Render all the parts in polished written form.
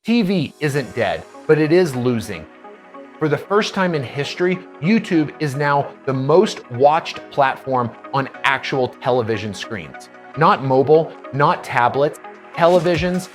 TV isn't dead, but it is losing. For the first time in history, YouTube is now the most watched platform on actual television screens. Not mobile, not tablets, televisions.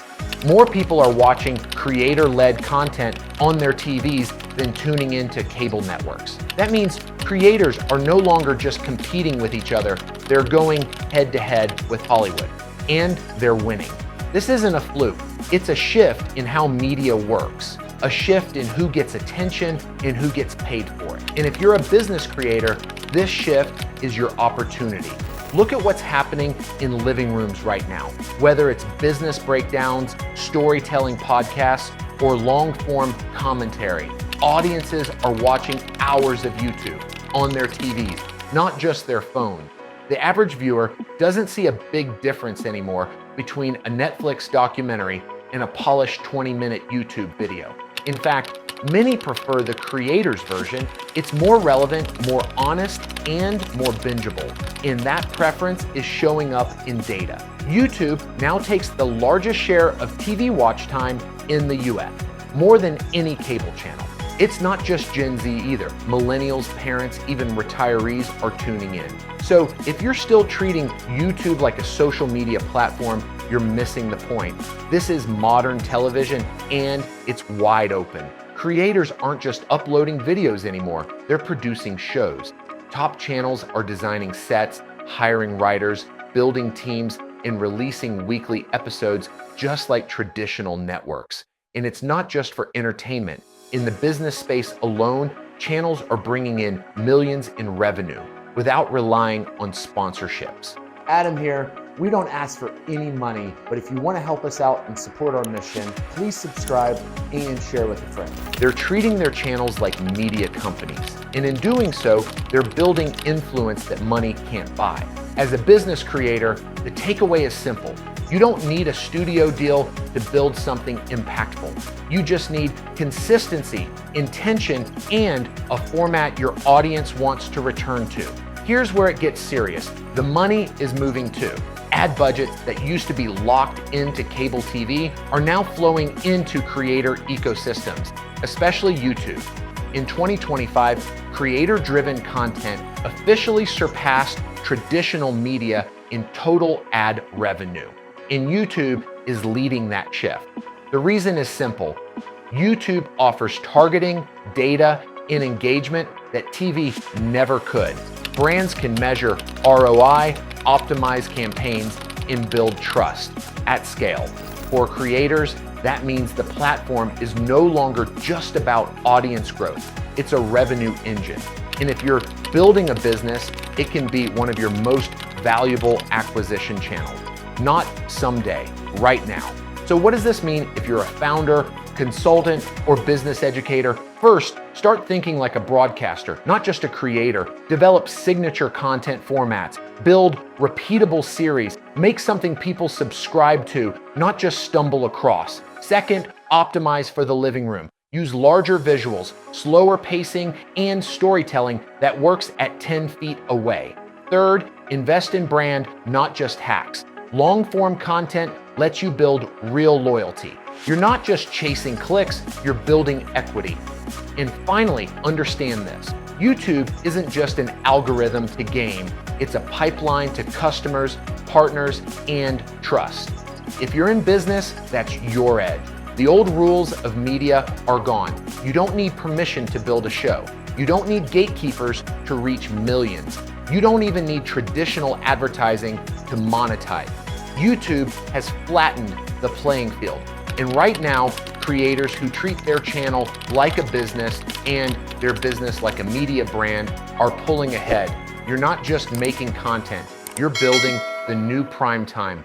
More people are watching creator-led content on their TVs than tuning into cable networks. That means creators are no longer just competing with each other, they're going head-to-head with Hollywood, and they're winning. This isn't a fluke, it's a shift in how media works, a shift in who gets attention and who gets paid for it. And if you're a business creator, this shift is your opportunity. Look at what's happening in living rooms right now. Whether it's business breakdowns, storytelling podcasts, or long-form commentary, audiences are watching hours of YouTube on their TVs, not just their phone. The average viewer doesn't see a big difference anymore between a Netflix documentary and a polished 20-minute YouTube video. In fact, many prefer the creator's version. It's more relevant, more honest, and more bingeable. And that preference is showing up in data. YouTube now takes the largest share of TV watch time in the US, more than any cable channel. It's not just Gen Z either. Millennials, parents, even retirees are tuning in. So if you're still treating YouTube like a social media platform, you're missing the point. This is modern television and it's wide open. Creators aren't just uploading videos anymore, they're producing shows. Top channels are designing sets, hiring writers, building teams, and releasing weekly episodes just like traditional networks. And it's not just for entertainment. In the business space alone, channels are bringing in millions in revenue without relying on sponsorships. Adam here. We don't ask for any money, but if you want to help us out and support our mission, please subscribe and share with a friend. They're treating their channels like media companies, and in doing so, they're building influence that money can't buy. As a business creator, the takeaway is simple. You don't need a studio deal to build something impactful. You just need consistency, intention, and a format your audience wants to return to. Here's where it gets serious. The money is moving too. Ad budgets that used to be locked into cable TV are now flowing into creator ecosystems, especially YouTube. In 2025, creator-driven content officially surpassed traditional media in total ad revenue. And YouTube is leading that shift. The reason is simple. YouTube offers targeting, data, and engagement that TV never could. Brands can measure ROI, optimize campaigns, and build trust at scale. For creators, that means the platform is no longer just about audience growth. It's a revenue engine. And if you're building a business, it can be one of your most valuable acquisition channels. Not someday, right now. So what does this mean if you're a founder, consultant, or business educator? First, start thinking like a broadcaster, not just a creator. Develop signature content formats, build repeatable series, make something people subscribe to, not just stumble across. Second, optimize for the living room. Use larger visuals, slower pacing, and storytelling that works at 10 feet away. Third, invest in brand, not just hacks. Long-form content lets you build real loyalty. You're not just chasing clicks, you're building equity. And finally, understand this. YouTube isn't just an algorithm to game, it's a pipeline to customers, partners, and trust. If you're in business, that's your edge. The old rules of media are gone. You don't need permission to build a show. You don't need gatekeepers to reach millions. You don't even need traditional advertising to monetize. YouTube has flattened the playing field. And right now, creators who treat their channel like a business and their business like a media brand are pulling ahead. You're not just making content, you're building the new primetime